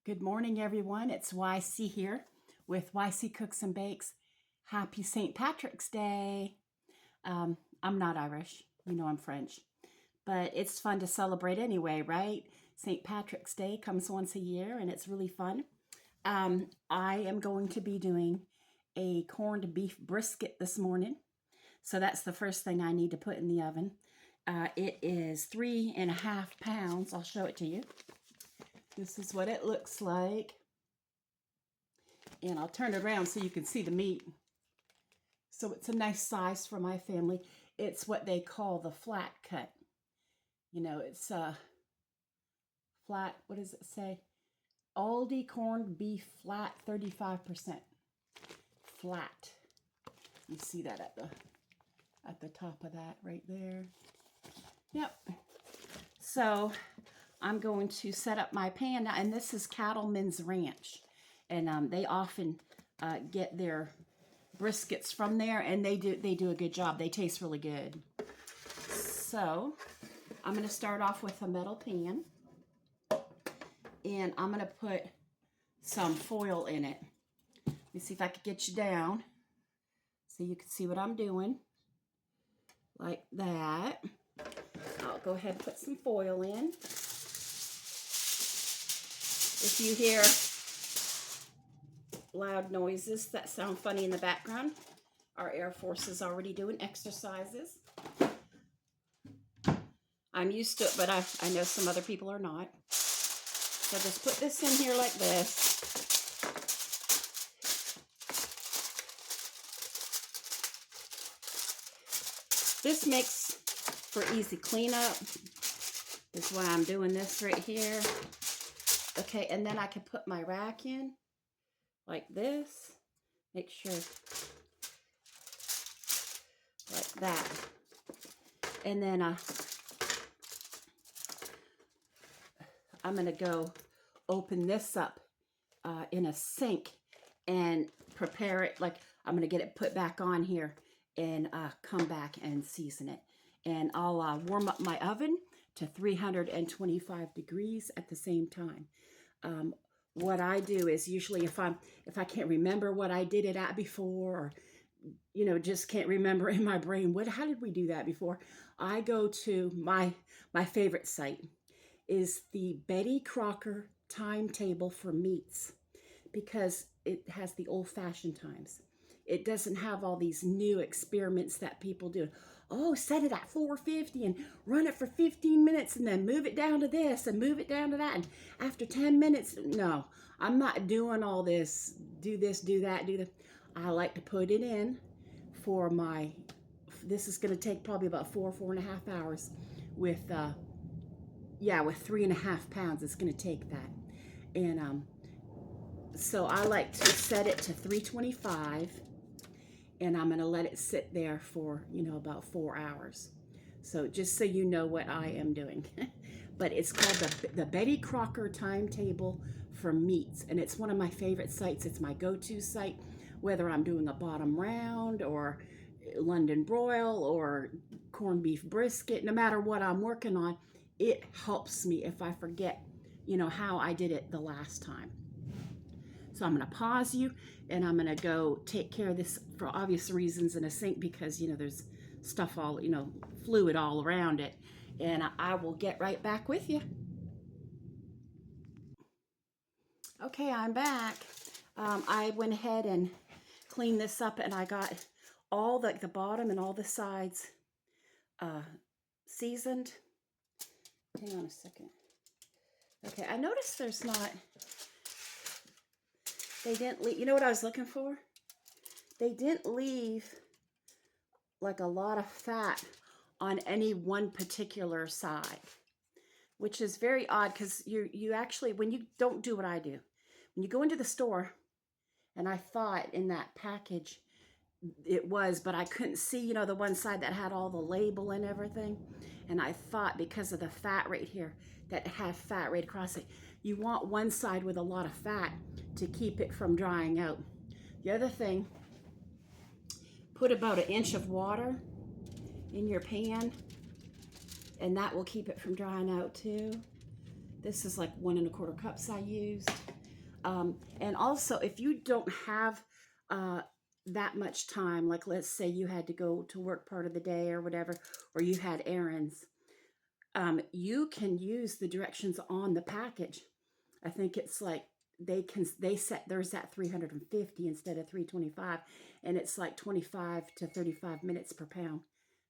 Good morning, everyone. It's YC here with YC Cooks and Bakes. Happy St. Patrick's Day. I'm not Irish. You know I'm French. But it's fun to celebrate anyway, right? St. Patrick's Day comes once a year, and it's really fun. I am going to be doing a corned beef brisket this morning. So that's the first thing I need to put in the oven. It is 3.5 pounds. I'll show it to you. This is what it looks like. And I'll turn it around so you can see the meat. So it's a nice size for my family. It's what they call the flat cut. You know, it's flat, what does it say? Aldi corned beef flat, 35%. Flat. You see that at the top of that right there. Yep. So I'm going to set up my pan now, and this is Cattleman's Ranch, and they often get their briskets from there, and they do a good job. They taste really good. So I'm going to start off with a metal pan, and I'm going to put some foil in it. Let me see if I can get you down so you can see what I'm doing, like that. I'll go ahead and put some foil in. If you hear loud noises that sound funny in the background, our Air Force is already doing exercises. I'm used to it, but I know some other people are not. So just put this in here like this. This makes for easy cleanup. That's why I'm doing this right here. Okay, and then I can put my rack in like this. Make sure like that. And then I'm going to go open this up in a sink and prepare it. Like I'm going to get it put back on here and come back and season it. And I'll warm up my oven to 325 degrees at the same time. What I do is usually if I can't remember what I did it at before, or you know, just can't remember in my brain how did we do that before, I go to my favorite site is the Betty Crocker timetable for meats, because it has the old-fashioned times. It doesn't have all these new experiments that people do. Oh, set it at 450 and run it for 15 minutes and then move it down to this and move it down to that. And after 10 minutes, no, I'm not doing all this, do this, do that, do that. I like to put it in for this is going to take probably about 4.5 hours with 3.5 pounds. It's going to take that. And so I like to set it to 325. And I'm going to let it sit there for, you know, about 4 hours. So just so you know what I am doing. But it's called the Betty Crocker timetable for meats. And it's one of my favorite sites. It's my go-to site, whether I'm doing a bottom round or London broil or corned beef brisket. No matter what I'm working on, it helps me if I forget, you know, how I did it the last time. So I'm going to pause you, and I'm going to go take care of this for obvious reasons in a sink, because, you know, there's stuff all, you know, fluid all around it. And I will get right back with you. Okay, I'm back. I went ahead and cleaned this up, and I got all the bottom and all the sides seasoned. Hang on a second. Okay, I noticed there's not... They didn't leave, you know what I was looking for? They didn't leave like a lot of fat on any one particular side, which is very odd, because you actually, when you don't do what I do, when you go into the store, and I thought in that package it was, but I couldn't see, you know, the one side that had all the label and everything. And I thought because of the fat right here, that had fat right across it, you want one side with a lot of fat to keep it from drying out. The other thing, put about 1 inch of water in your pan, and that will keep it from drying out too. This is like 1 1/4 cups I used. And also, if you don't have that much time, like let's say you had to go to work part of the day or whatever, or you had errands, you can use the directions on the package. I think it's like they set theirs at 350 instead of 325, and it's like 25 to 35 minutes per pound.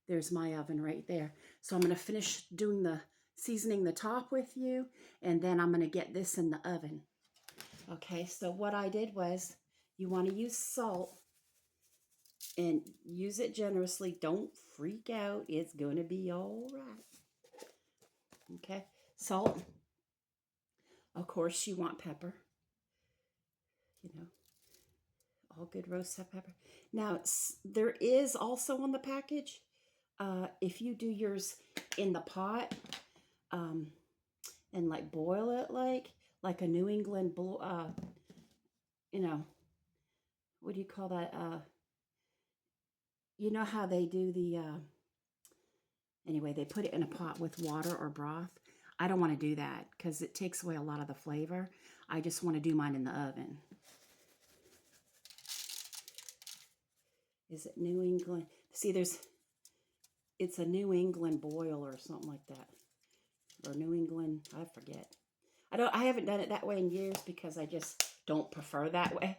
There's my oven right there. So I'm going to finish doing the seasoning the top with you, and then I'm going to get this in the oven. Okay, so what I did was, you want to use salt and use it generously. Don't freak out. It's going to be all right. Okay, salt. Of course, you want pepper. You know, all good roasted pepper. Now, there is also on the package, if you do yours in the pot, and like boil it like a New England, you know, what do you call that? You know how they do the, anyway, they put it in a pot with water or broth. I don't want to do that because it takes away a lot of the flavor. I just want to do mine in the oven. Is it New England? See, it's a New England boil or something like that. Or New England, I forget. I haven't done it that way in years because I just don't prefer that way.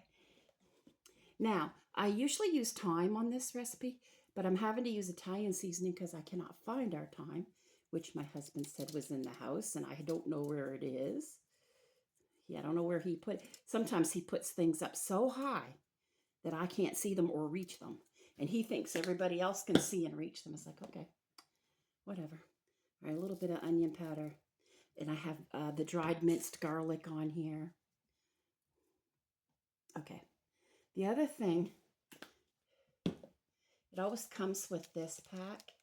Now, I usually use thyme on this recipe, but I'm having to use Italian seasoning because I cannot find our thyme, which my husband said was in the house, and I don't know where it is. Yeah, I don't know where he put it. Sometimes he puts things up so high that I can't see them or reach them. And he thinks everybody else can see and reach them. It's like, okay, whatever. All right, a little bit of onion powder. And I have the dried minced garlic on here. Okay. The other thing, it always comes with this pack.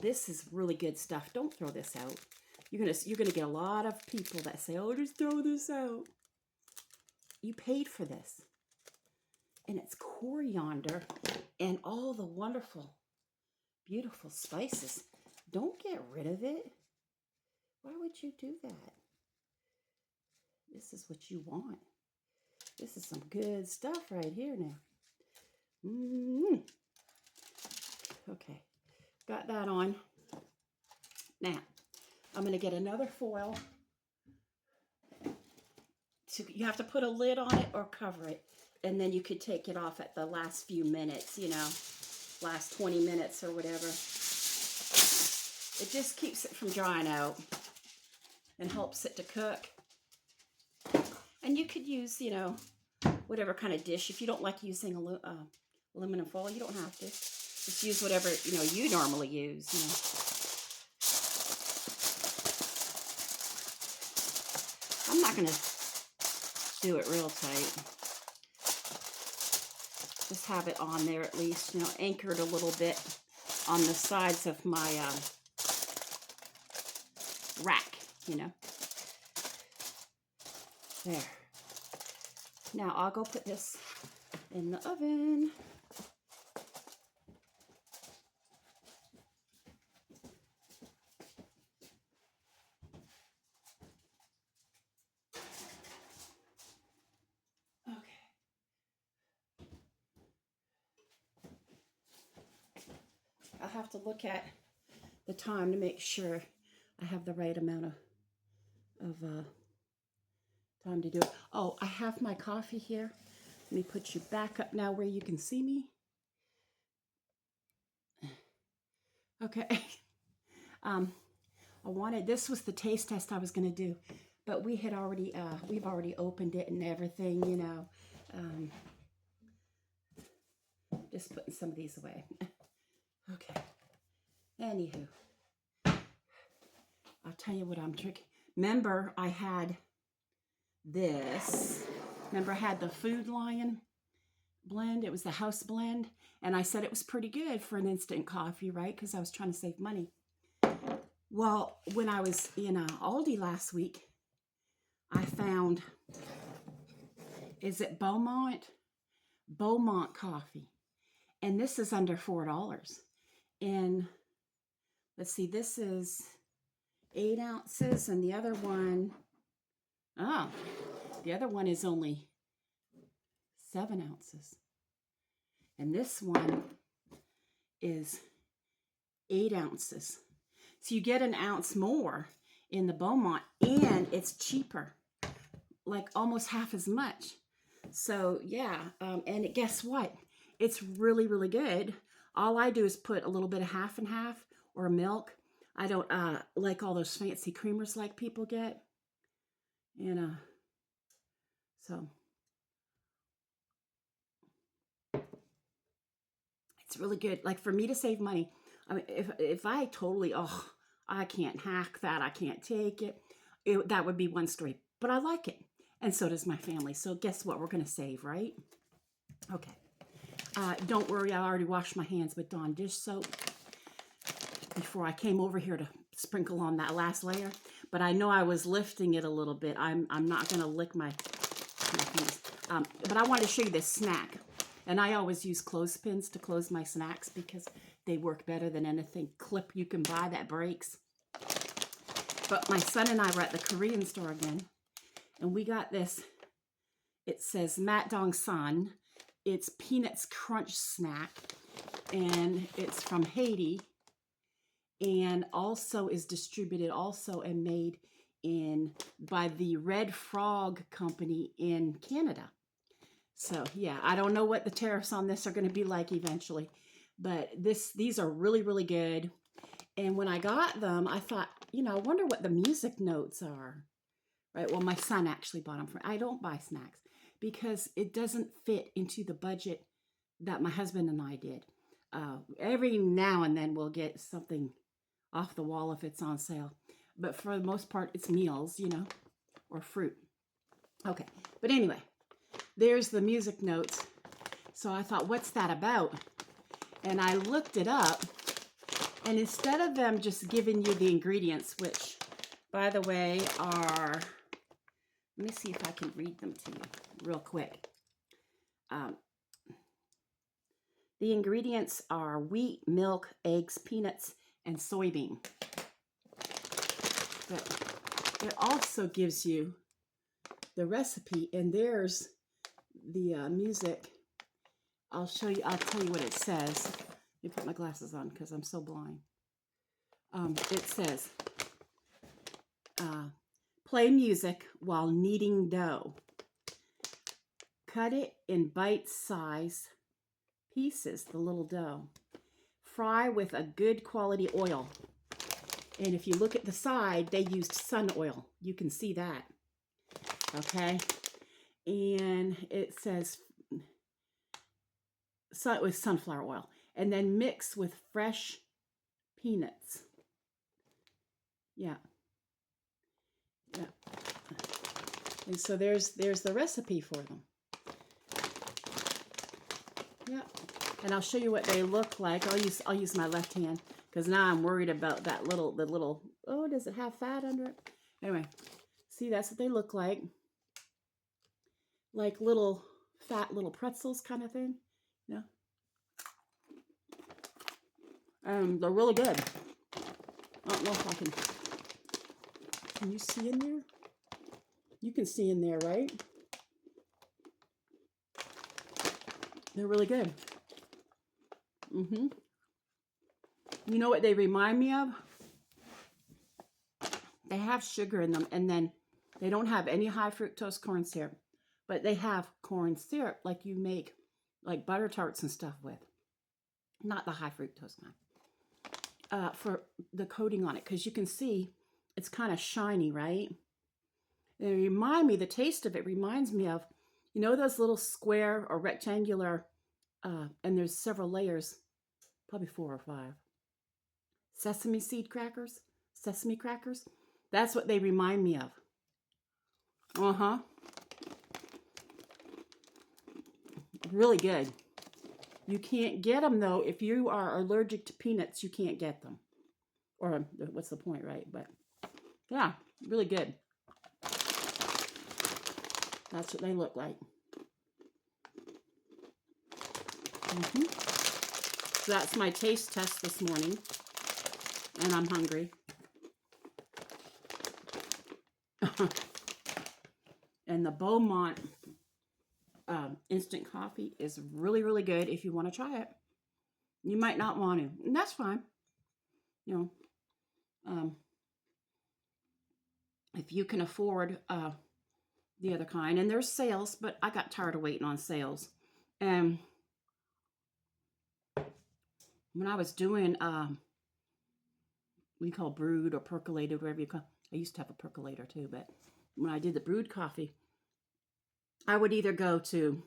This is really good stuff. Don't throw this out. You're gonna get a lot of people that say, "Oh, just throw this out." You paid for this. And it's coriander and all the wonderful, beautiful spices. Don't get rid of it. Why would you do that? This is what you want. This is some good stuff right here now. Okay, got that on. Now, I'm going to get another foil. So you have to put a lid on it or cover it. And then you could take it off at the last few minutes, you know, last 20 minutes or whatever. It just keeps it from drying out and helps it to cook. And you could use, you know, whatever kind of dish. If you don't like using aluminum foil, you don't have to. Just use whatever, you know, you normally use, you know. I'm not going to do it real tight. Just have it on there at least, you know, anchored a little bit on the sides of my rack, you know. There. Now I'll go put this in the oven. I'll have to look at the time to make sure I have the right amount of time to do it. Oh, I have my coffee here. Let me put you back up now where you can see me. Okay. This was the taste test I was going to do, but we've already opened it and everything, you know. Just putting some of these away. Okay. Anywho, I'll tell you what I'm drinking. Remember, I had this. Remember, I had the Food Lion blend. It was the house blend. And I said it was pretty good for an instant coffee, right? Because I was trying to save money. Well, when I was in Aldi last week, I found, is it Beaumont coffee. And this is under $4. And let's see, this is 8 ounces, and the other one, The other one is only 7 ounces. And this one is 8 ounces. So you get an ounce more in the Beaumont, and it's cheaper, like almost half as much. So yeah, and guess what? It's really, really good. All I do is put a little bit of half and half or milk. I don't like all those fancy creamers like people get. And so it's really good. Like for me to save money, I mean, if I totally, I can't hack that, I can't take it, that would be one story. But I like it, and so does my family. So guess what? We're going to save, right? Okay. Don't worry, I already washed my hands with Dawn dish soap before I came over here to sprinkle on that last layer. But I know I was lifting it a little bit. I'm not going to lick my fingers. But I wanted to show you this snack. And I always use clothespins to close my snacks because they work better than anything clip you can buy that breaks. But my son and I were at the Korean store again, and we got this. It says Mat Dong San. It's Peanuts Crunch Snack, and it's from Haiti, and also is distributed also and made by the Red Frog Company in Canada. So yeah, I don't know what the tariffs on this are going to be like eventually, but these are really, really good. And when I got them, I thought, I wonder what the music notes are, right? Well, my son actually bought them for, I don't buy snacks because it doesn't fit into the budget that my husband and I did. Every now and then we'll get something off the wall if it's on sale, but for the most part, it's meals, or fruit. Okay, but anyway. There's the music notes. So I thought, what's that about? And I looked it up. And instead of them just giving you the ingredients, which, by the way, are, let me see if I can read them to you real quick. The ingredients are wheat, milk, eggs, peanuts, and soybean. But it also gives you the recipe, and there's the music. I'll tell you what it says. Let me put my glasses on because I'm so blind. It says, play music while kneading dough. Cut it in bite-sized pieces, the little dough. Fry with a good quality oil. And if you look at the side, they used sun oil. You can see that. Okay. And it says with sunflower oil, and then mix with fresh peanuts. Yeah. And so there's the recipe for them. Yeah. And I'll show you what they look like. I'll use my left hand because now I'm worried about the little. Oh, does it have fat under it? Anyway, see, that's what they look like. Like little fat little pretzels kind of thing, they're really good. I don't know if I can you see in there? You can see in there, right? They're really good. You know what they remind me of? They have sugar in them, and then they don't have any high fructose corn syrup. But they have corn syrup like you make like butter tarts and stuff with. Not the high fructose kind. For the coating on it. Because you can see it's kind of shiny, right? The taste of it reminds me of, those little square or rectangular, and there's several layers, probably 4 or 5. Sesame crackers. That's what they remind me of. Really good. You can't get them though. If you are allergic to peanuts, you can't get them. Or what's the point, right? But yeah, really good. That's what they look like. So that's my taste test this morning. And I'm hungry. And the Beaumont instant coffee is really, really good if you want to try it. You might not want to, and that's fine. You know, if you can afford the other kind, and there's sales, but I got tired of waiting on sales. And when I was doing what you call brewed or percolated, whatever you call, I used to have a percolator too, but when I did the brewed coffee, I would either go to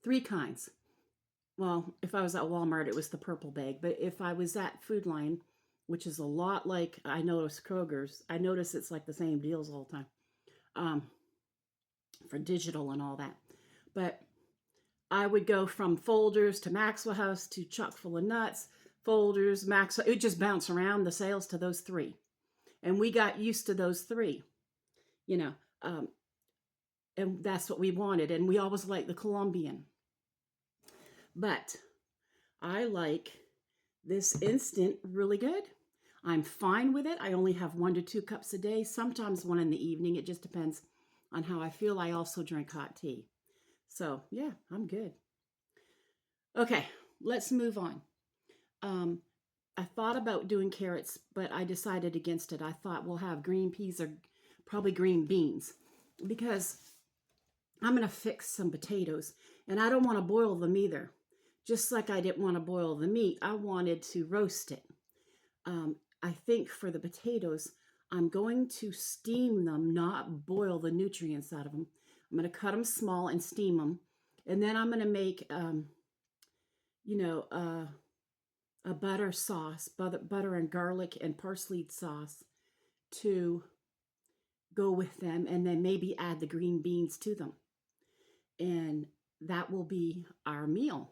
3 kinds. Well, if I was at Walmart, it was the purple bag, but if I was at Food Lion, which is a lot like I noticed Kroger's, I notice it's like the same deals all the time. For digital and all that. But I would go from Folders to Maxwell House to chock full of nuts, Folders, Maxwell. It would just bounce around the sales to those 3. And we got used to those 3, you know, and that's what we wanted. And we always liked the Colombian. But I like this instant really good. I'm fine with it. I only have 1 to 2 cups a day, sometimes 1 in the evening. It just depends on how I feel. I also drink hot tea. So yeah, I'm good. Okay, let's move on. I thought about doing carrots, but I decided against it. I thought we'll have green peas or probably green beans because I'm going to fix some potatoes and I don't want to boil them either. Just like I didn't want to boil the meat, I wanted to roast it. I think for the potatoes, I'm going to steam them, not boil the nutrients out of them. I'm going to cut them small and steam them. And then I'm going to make, a butter sauce, butter and garlic and parsley sauce to go with them. And then maybe add the green beans to them. And that will be our meal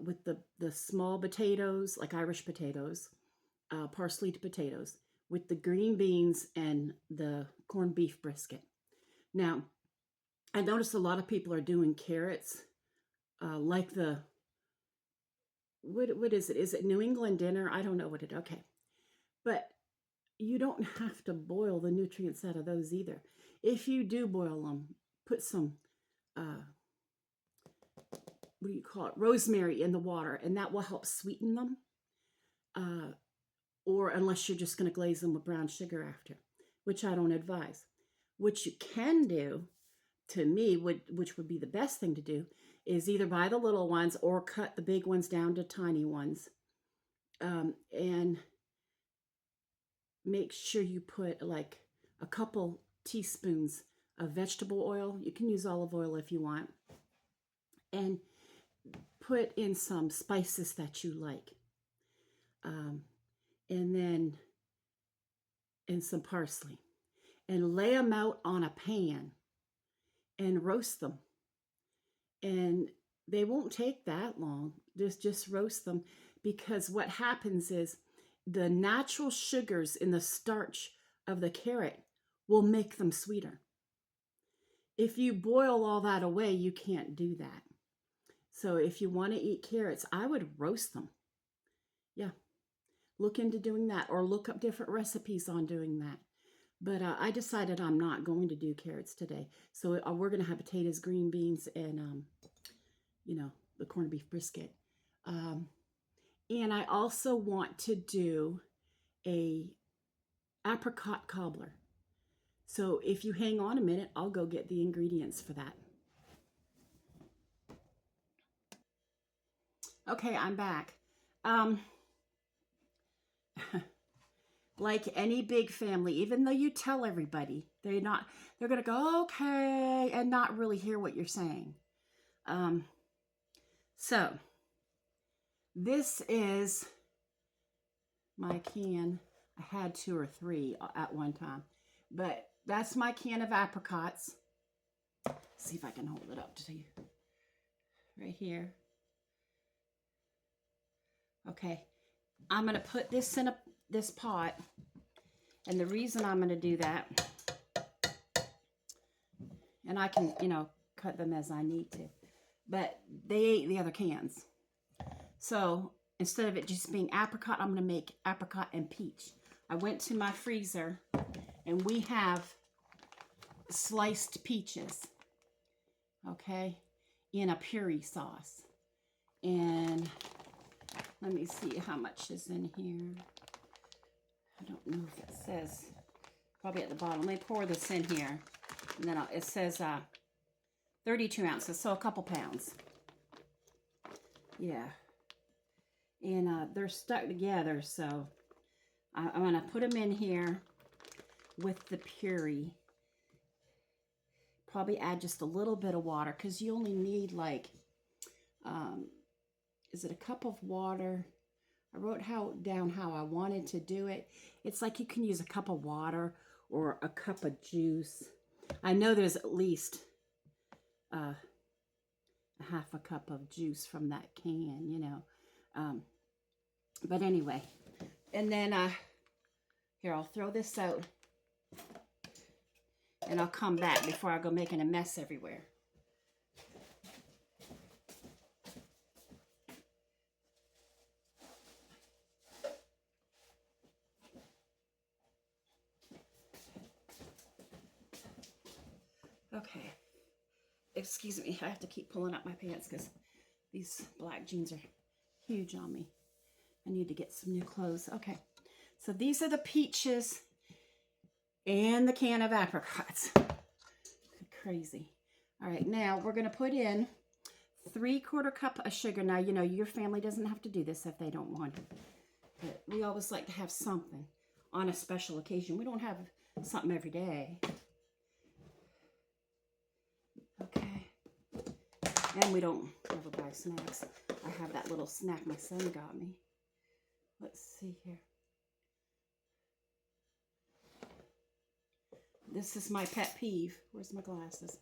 with the small potatoes, like Irish potatoes, parsley potatoes, with the green beans and the corned beef brisket. Now, I noticed a lot of people are doing carrots, like the, what is it? Is it New England dinner? I don't know what it, okay. But you don't have to boil the nutrients out of those either. If you do boil them, put some, what do you call it? Rosemary in the water, and that will help sweeten them. Or unless you're just going to glaze them with brown sugar after, which I don't advise. What you can do, to me, which would be the best thing to do, is either buy the little ones or cut the big ones down to tiny ones. And make sure you put like a couple teaspoons of vegetable oil. You can use olive oil if you want. And put in some spices that you like. And then some parsley, and lay them out on a pan and roast them. And they won't take that long. Just roast them, because what happens is the natural sugars in the starch of the carrot will make them sweeter. If you boil all that away, you can't do that. So if you want to eat carrots, I would roast them. Yeah. Look into doing that, or look up different recipes on doing that. But I decided I'm not going to do carrots today. So we're going to have potatoes, green beans, and, the corned beef brisket. And I also want to do a apricot cobbler. So if you hang on a minute, I'll go get the ingredients for that. Okay, I'm back. Like any big family, even though you tell everybody, they're going to go, okay, and not really hear what you're saying. So this is my can. I had 2 or 3 at one time, but that's my can of apricots. Let's see if I can hold it up to you. Right here. Okay. I'm going to put this in this pot, and the reason I'm going to do that, and I can, cut them as I need to, but they ate the other cans. So instead of it just being apricot, I'm going to make apricot and peach. I went to my freezer, and we have sliced peaches, okay, in a puree sauce. And let me see how much is in here. I don't know if it says, probably at the bottom. Let me pour this in here. And then it says 32 ounces, so a couple pounds. Yeah. And they're stuck together, so I'm going to put them in here with the puree. Probably add just a little bit of water, because you only need like, is it a cup of water? I wrote down how I wanted to do it. It's like you can use a cup of water or a cup of juice. I know there's at least a half a cup of juice from that can, you know. But anyway, and then here, I'll throw this out and I'll come back before I go making a mess everywhere. Okay, excuse me, I have to keep pulling up my pants because these black jeans are huge on me. I need to get some new clothes. Okay, so these are the peaches and the can of apricots. Crazy. All right, now we're going to put in 3/4 cup of sugar. Now, you know, your family doesn't have to do this if they don't want it. But we always like to have something on a special occasion. We don't have something every day. Okay. And we don't ever buy snacks. I have that little snack my son got me. Let's see here. This is my pet peeve. Where's my glasses?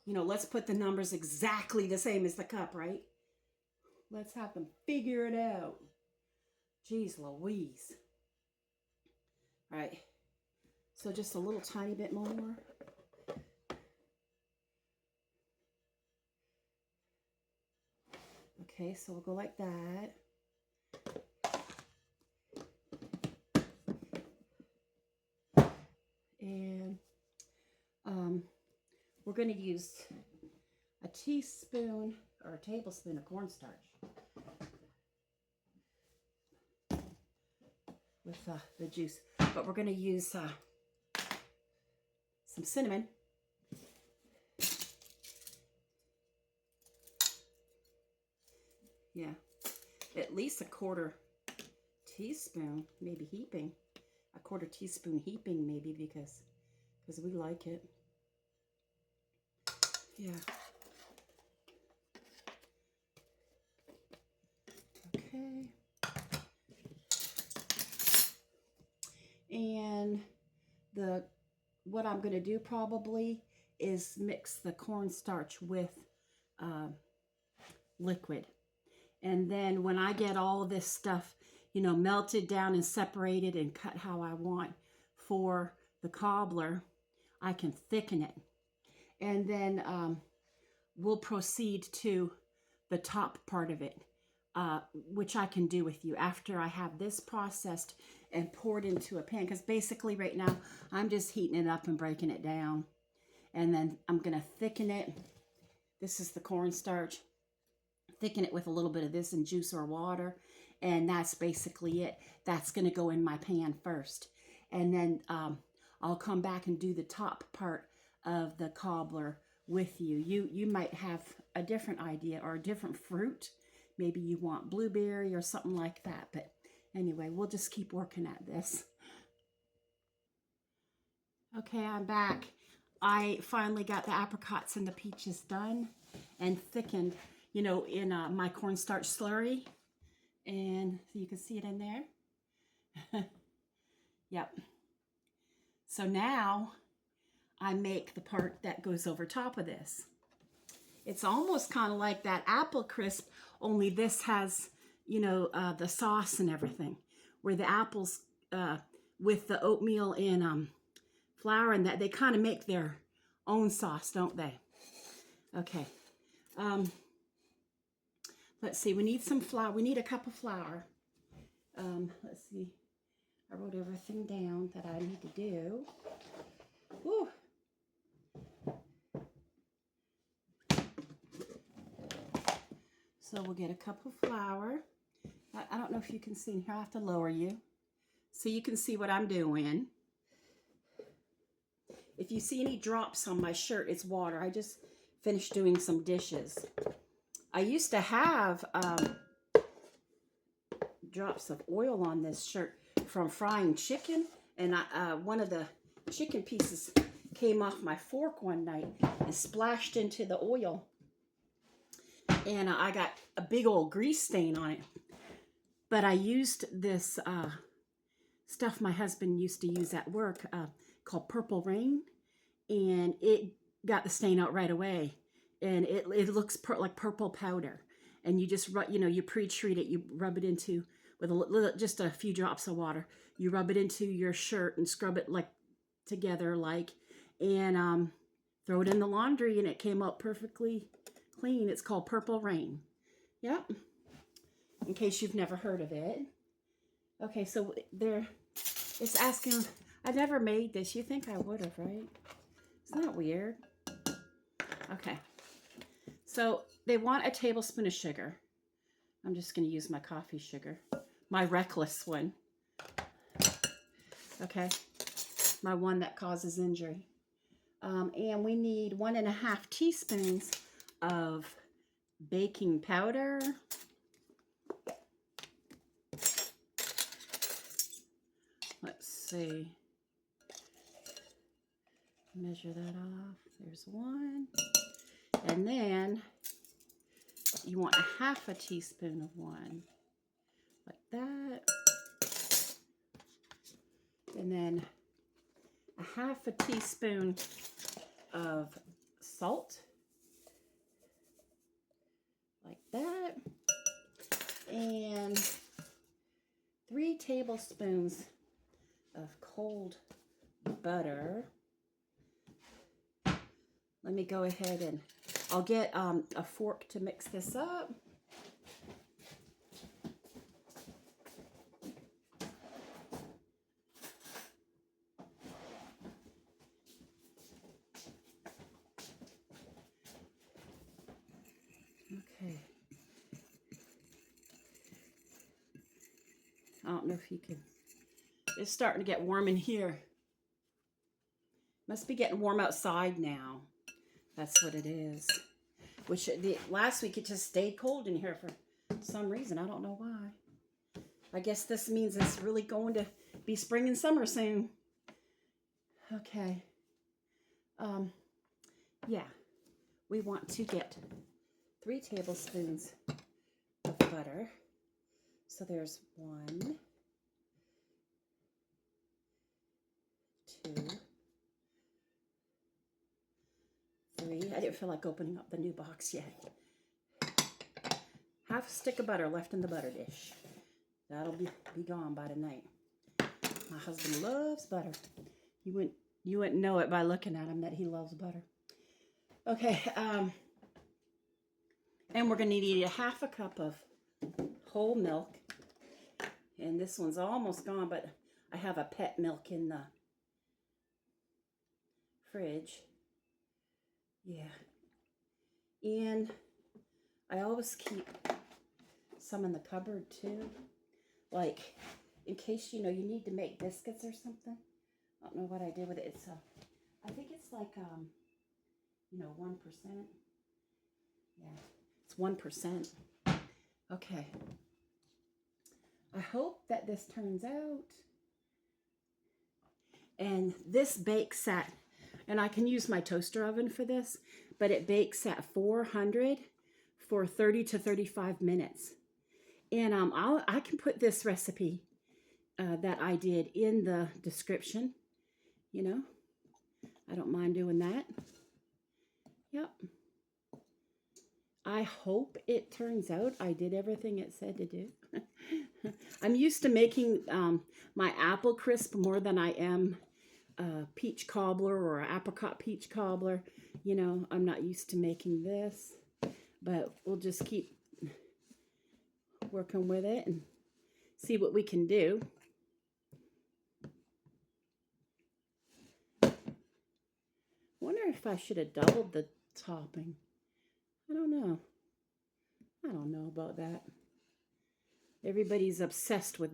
You know, let's put the numbers exactly the same as the cup, right? Let's have them figure it out. Jeez Louise. All right. So just a little tiny bit more. Okay, so we'll go like that. And we're going to use a teaspoon or a tablespoon of cornstarch with the juice. But we're going to use some cinnamon. Yeah, at least a 1/4 teaspoon, maybe heaping. A 1/4 teaspoon heaping, maybe, because we like it. Yeah. Okay. And what I'm going to do probably is mix the cornstarch with liquid. And then when I get all this stuff, you know, melted down and separated and cut how I want for the cobbler, I can thicken it. And then we'll proceed to the top part of it, which I can do with you after I have this processed and poured into a pan. Because basically right now, I'm just heating it up and breaking it down. And then I'm going to thicken it. This is the cornstarch. Thicken it with a little bit of this and juice or water. And that's basically it. That's going to go in my pan first. And then I'll come back and do the top part of the cobbler with you. You might have a different idea or a different fruit. Maybe you want blueberry or something like that. But anyway, we'll just keep working at this. Okay, I'm back. I finally got the apricots and the peaches done and thickened, you know, in my cornstarch slurry. And so you can see it in there. Yep. So now I make the part that goes over top of this. It's almost kind of like that apple crisp, only this has, you know, the sauce and everything. Where the apples with the oatmeal and flour and that, they kind of make their own sauce, don't they? Okay. Let's see, we need some flour. We need a cup of flour. Let's see. I wrote everything down that I need to do. Whew. So we'll get a cup of flour. I don't know if you can see here. I have to lower you so you can see what I'm doing. If you see any drops on my shirt, it's water. I just finished doing some dishes. I used to have drops of oil on this shirt from frying chicken, and one of the chicken pieces came off my fork one night and splashed into the oil, and I got a big old grease stain on it. But I used this stuff my husband used to use at work called Purple Rain, and it got the stain out right away, and it looks like purple powder. And you just you pre-treat it. You rub it into with just a few drops of water. You rub it into your shirt and scrub it together and throw it in the laundry, and it came out perfectly clean. It's called Purple Rain. Yep. In case you've never heard of it. Okay, so it's asking, I've never made this. You think I would have, right? Isn't that weird? Okay. So they want a tablespoon of sugar. I'm just going to use my coffee sugar. My reckless one. Okay. My one that causes injury. And we need 1.5 teaspoons of baking powder. Let's see. Measure that off. There's one. And then you want 1/2 teaspoon of one. Like that. And then 1/2 teaspoon of salt. Like that. And 3 tablespoons of cold butter. Let me go ahead and I'll get a fork to mix this up. Okay. I don't know if you can. It's starting to get warm in here. Must be getting warm outside now. That's what it is. Which last week it just stayed cold in here for some reason. I don't know why. I guess this means it's really going to be spring and summer soon. Okay. Yeah. We want to get 3 tablespoons of butter. So there's 1, 2, 3. I didn't feel like opening up the new box yet. 1/2 stick of butter left in the butter dish. That'll be gone by tonight. My husband loves butter. You wouldn't know it by looking at him that he loves butter. Okay, and we're gonna need 1/2 cup of whole milk. And this one's almost gone, but I have a pet milk in the fridge. Yeah. And I always keep some in the cupboard too. Like, in case, you need to make biscuits or something. I don't know what I did with it. It's I think it's like, 1%. Yeah, it's 1%. Okay. I hope that this turns out. And this bakes at, and I can use my toaster oven for this, but it bakes at 400 for 30 to 35 minutes. And I can put this recipe that I did in the description. I don't mind doing that. Yep. I hope it turns out I did everything it said to do. I'm used to making my apple crisp more than I am peach cobbler or apricot peach cobbler. I'm not used to making this, but we'll just keep working with it and see what we can do. Wonder if I should have doubled the topping. I don't know. I don't know about that. Everybody's obsessed with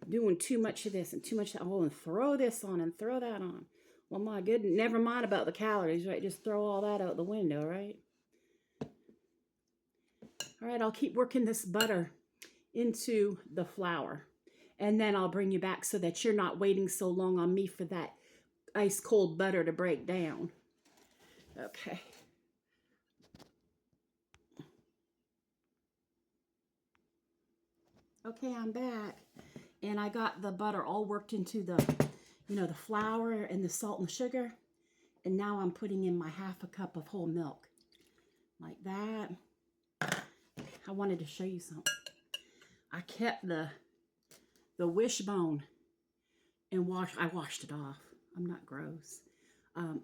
doing too much of this and too much, oh, and throw this on and throw that on. Well, my goodness, never mind about the calories, right? Just throw all that out the window, right? All right, I'll keep working this butter into the flour. And then I'll bring you back so that you're not waiting so long on me for that ice cold butter to break down. Okay. Okay, I'm back. And I got the butter all worked into the, the flour and the salt and sugar. And now I'm putting in my ½ cup of whole milk. Like that. I wanted to show you something. I kept the wishbone and I washed it off. I'm not gross.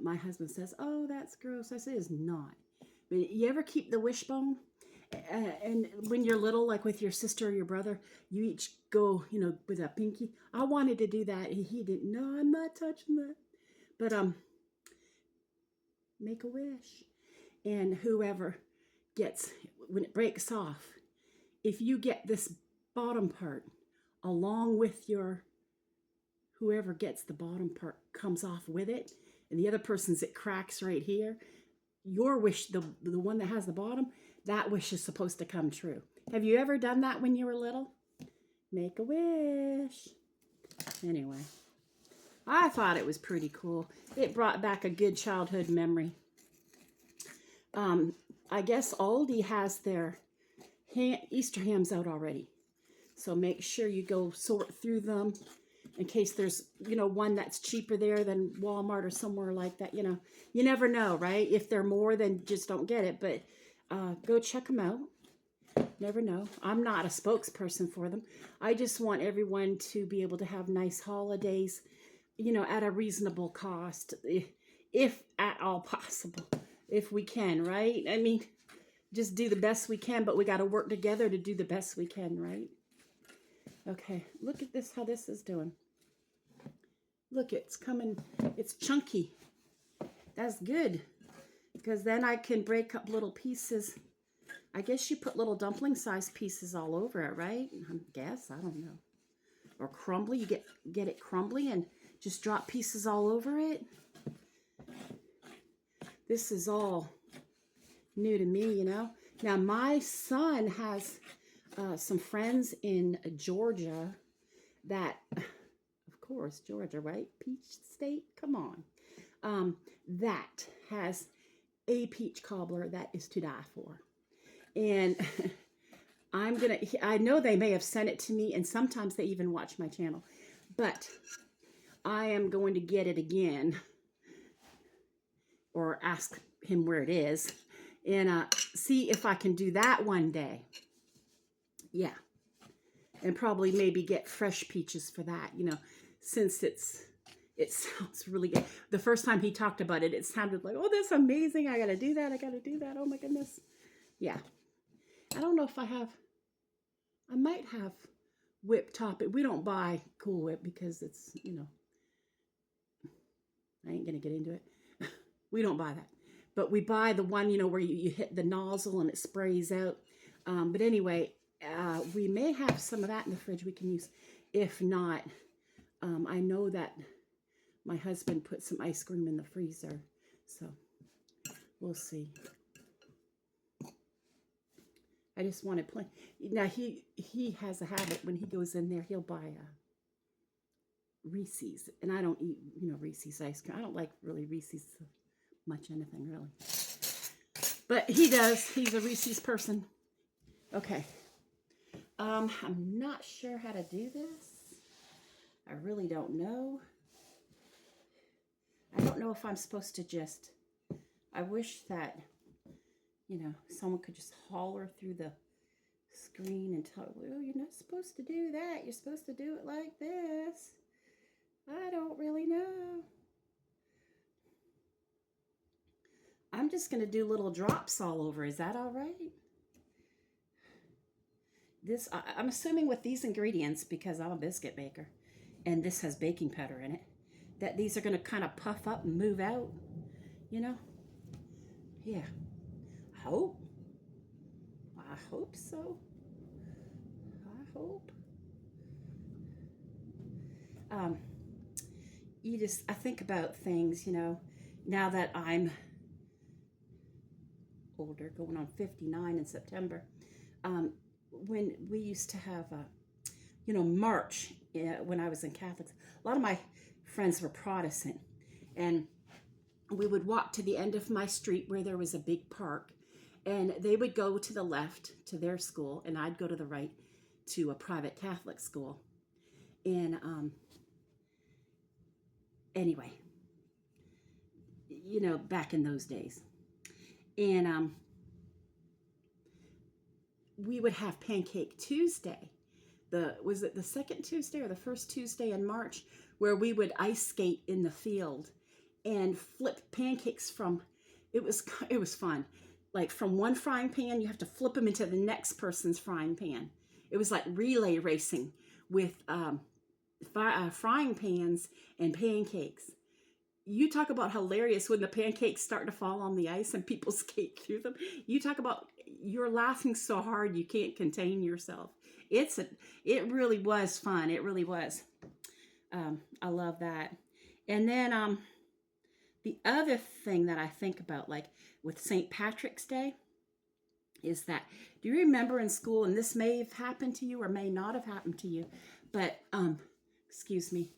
My husband says, oh, that's gross. I said, it's not. But you ever keep the wishbone? And when you're little, like with your sister or your brother, you each go, with a pinky. I wanted to do that. And he didn't. No, I'm not touching that. But make a wish. And whoever gets, when it breaks off, if you get this bottom part along with your, whoever gets the bottom part comes off with it, and the other person's, it cracks right here, your wish, the one that has the bottom, that wish is supposed to come true. Have you ever done that when you were little? Make a wish. Anyway, I thought it was pretty cool. It brought back a good childhood memory. I guess Aldi has their Easter hams out already. So make sure you go sort through them in case there's, one that's cheaper there than Walmart or somewhere like that. You never know, right? If they're more, then just don't get it. But go check them out. Never know. I'm not a spokesperson for them. I just want everyone to be able to have nice holidays, at a reasonable cost, if at all possible, if we can, right? I mean, just do the best we can, but we got to work together to do the best we can, right? Okay, look at this, how this is doing. Look, it's coming, it's chunky. That's good, because then I can break up little pieces. I guess you put little dumpling-sized pieces all over it, right? I guess, I don't know. Or crumbly, you get it crumbly and just drop pieces all over it. This is all new to me, Now, my son has some friends in Georgia that, of course, Georgia, right? Peach state, come on. That has a peach cobbler that is to die for. And I know they may have sent it to me, and sometimes they even watch my channel, but I am going to get it again, or ask him where it is, and see if I can do that one day. Yeah. And probably maybe get fresh peaches for that, since it sounds really good. The first time he talked about it, it sounded like, oh, that's amazing. I got to do that. I got to do that. Oh my goodness. Yeah. I don't know if I might have Whip Top. We don't buy Cool Whip because it's, I ain't going to get into it. We don't buy that. But we buy the one, where you hit the nozzle and it sprays out. But anyway, we may have some of that in the fridge we can use. If not, I know that my husband put some ice cream in the freezer. So we'll see. I just want to play. Now, he has a habit when he goes in there, he'll buy Reese's. And I don't eat, Reese's ice cream. I don't like really Reese's much anything, really. But he does. He's a Reese's person. Okay. I'm not sure how to do this. I really don't know. I don't know if I'm supposed to just, I wish that, someone could just holler through the screen and tell, well, you're not supposed to do that. You're supposed to do it like this. I don't really know. I'm just going to do little drops all over. Is that all right? I'm assuming with these ingredients, because I'm a biscuit baker, and this has baking powder in it, that these are going to kind of puff up and move out, Yeah. I hope. hope so. I hope. I think about things, now that I'm older, going on 59 in September, when we used to have March when I was in Catholics. A lot of my friends were Protestant, and we would walk to the end of my street where there was a big park, and they would go to the left to their school, and I'd go to the right to a private Catholic school. And anyway, back in those days. And we would have Pancake Tuesday. Was it the second Tuesday or the first Tuesday in March, where we would ice skate in the field and flip pancakes it was fun. Like from one frying pan, you have to flip them into the next person's frying pan. It was like relay racing with frying pans and pancakes. You talk about hilarious when the pancakes start to fall on the ice and people skate through them. You talk about you're laughing so hard you can't contain yourself. It really was fun. It really was. I love that. And then the other thing that I think about, like with St. Patrick's Day, is that, do you remember in school, and this may have happened to you or may not have happened to you, but excuse me,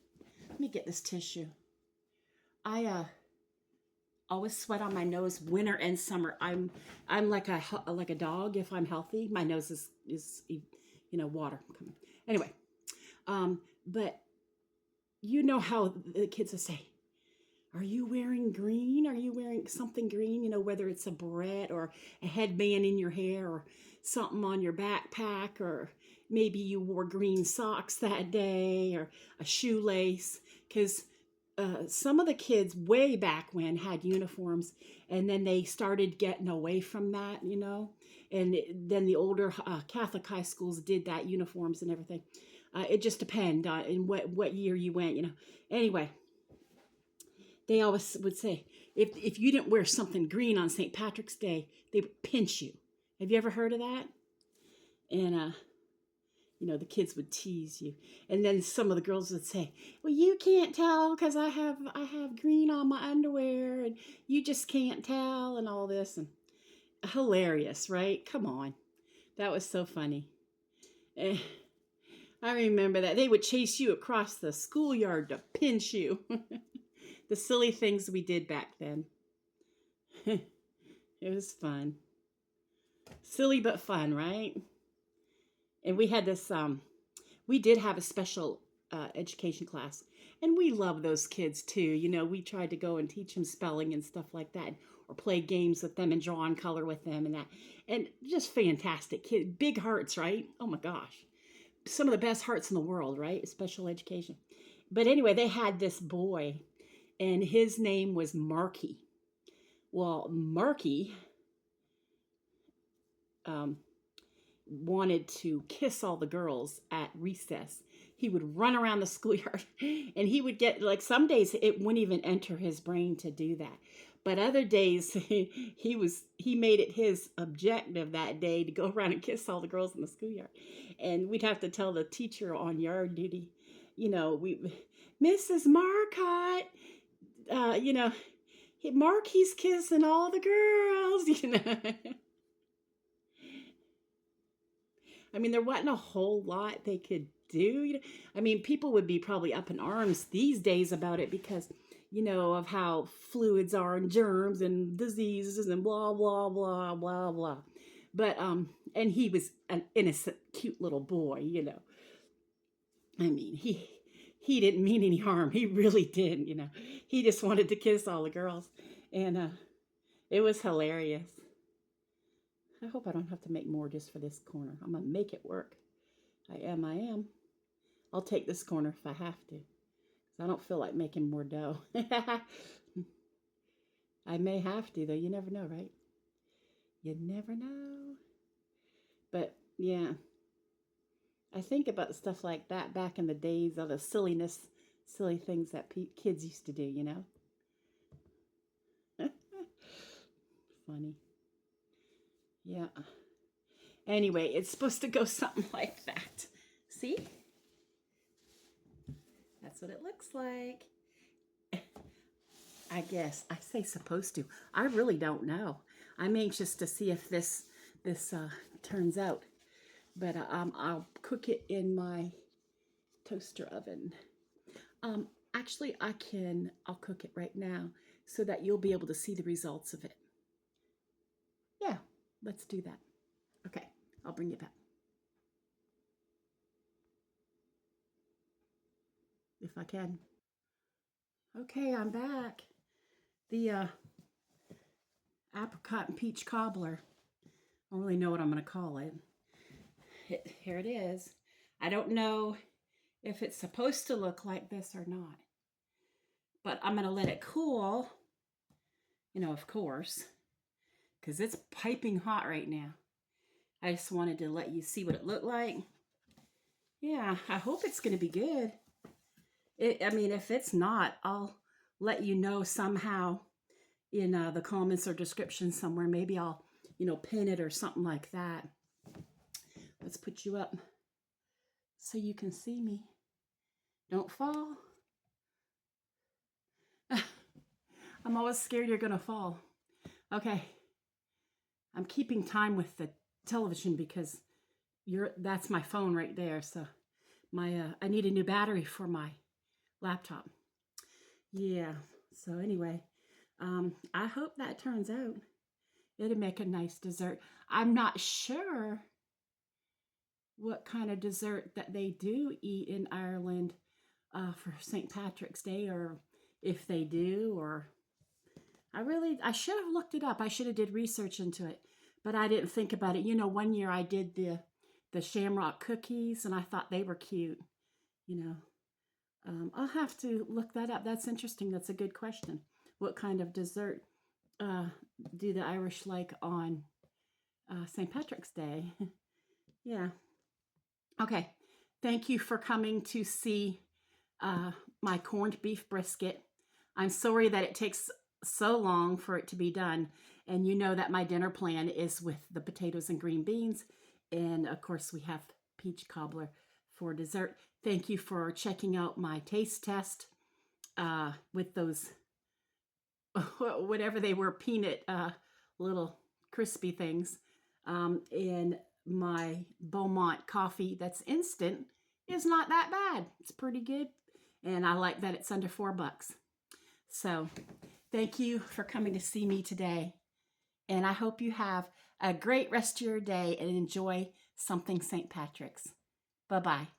let me get this tissue. I always sweat on my nose winter and summer. I'm like a dog. If I'm healthy, my nose is water coming. Anyway, but you know how the kids will say, "Are you wearing green? Are you wearing something green?" Whether it's a beret or a headband in your hair or something on your backpack, or maybe you wore green socks that day or a shoelace, because some of the kids way back when had uniforms, and then they started getting away from that, and then the older Catholic high schools did that, uniforms and everything. It just depends on in what year you went, Anyway, they always would say, if you didn't wear something green on St. Patrick's Day, they would pinch you. Have you ever heard of that? And the kids would tease you. And then some of the girls would say, "Well, you can't tell because I have green on my underwear, and you just can't tell," and all this. And hilarious, right? Come on. That was so funny. I remember that. They would chase you across the schoolyard to pinch you. The silly things we did back then. It was fun. Silly but fun, right? And we had this, we did have a special education class. And we love those kids too. We tried to go and teach them spelling and stuff like that, or play games with them and draw on color with them and that. And just fantastic kids. Big hearts, right? Oh my gosh. Some of the best hearts in the world, right? Special education. But anyway, they had this boy, and his name was Marky. Well, Marky wanted to kiss all the girls at recess. He would run around the schoolyard, and he would get, like, some days it wouldn't even enter his brain to do that. But other days he made it his objective that day to go around and kiss all the girls in the schoolyard. And we'd have to tell the teacher on yard duty, Mrs. Marcotte, Marky's kissing all the girls, I mean, there wasn't a whole lot they could do. I mean, people would be probably up in arms these days about it because, of how fluids are and germs and diseases and blah, blah, blah, blah, blah. But, and he was an innocent, cute little boy, I mean, he didn't mean any harm. He really didn't, He just wanted to kiss all the girls. And it was hilarious. I hope I don't have to make more just for this corner. I'm going to make it work. I am. I'll take this corner if I have to. I don't feel like making more dough. I may have to, though. You never know, right? You never know. But, yeah. I think about stuff like that back in the days of the silly things that kids used to do, Funny. Yeah. Anyway, it's supposed to go something like that. See? That's what it looks like. I guess. I say supposed to. I really don't know. I'm anxious to see if this turns out. But I'll cook it in my toaster oven. Actually, I'll cook it right now so that you'll be able to see the results of it. Yeah, let's do that. Okay, I'll bring you back. If I can. Okay, I'm back. The apricot and peach cobbler. I don't really know what I'm going to call it. Here it is. I don't know if it's supposed to look like this or not. But I'm going to let it cool, you know, of course, because it's piping hot right now. I just wanted to let you see what it looked like. Yeah, I hope it's going to be good. I mean, if it's not, I'll let you know somehow in the comments or description somewhere. Maybe I'll, you know, pin it or something like that. Let's put you up so you can see me. Don't fall. I'm always scared you're going to fall. Okay. I'm keeping time with the television because that's my phone right there. So I need a new battery for my laptop. Yeah. So anyway, I hope that turns out. It'll make a nice dessert. I'm not sure what kind of dessert that they do eat in Ireland for St. Patrick's Day, or if they do, or I should have looked it up. I should have did research into it, but I didn't think about it. You know, one year I did the shamrock cookies, and I thought they were cute. You know, I'll have to look that up. That's interesting. That's a good question. What kind of dessert do the Irish like on St. Patrick's Day? Yeah. Okay. Thank you for coming to see my corned beef brisket. I'm sorry that it takes so long for it to be done. And you know that my dinner plan is with the potatoes and green beans. And of course, we have peach cobbler for dessert. Thank you for checking out my taste test with those, whatever they were, peanut little crispy things. And my Beaumont coffee that's instant is not that bad. It's pretty good. And I like that it's under $4. So thank you for coming to see me today. And I hope you have a great rest of your day and enjoy something St. Patrick's. Bye-bye.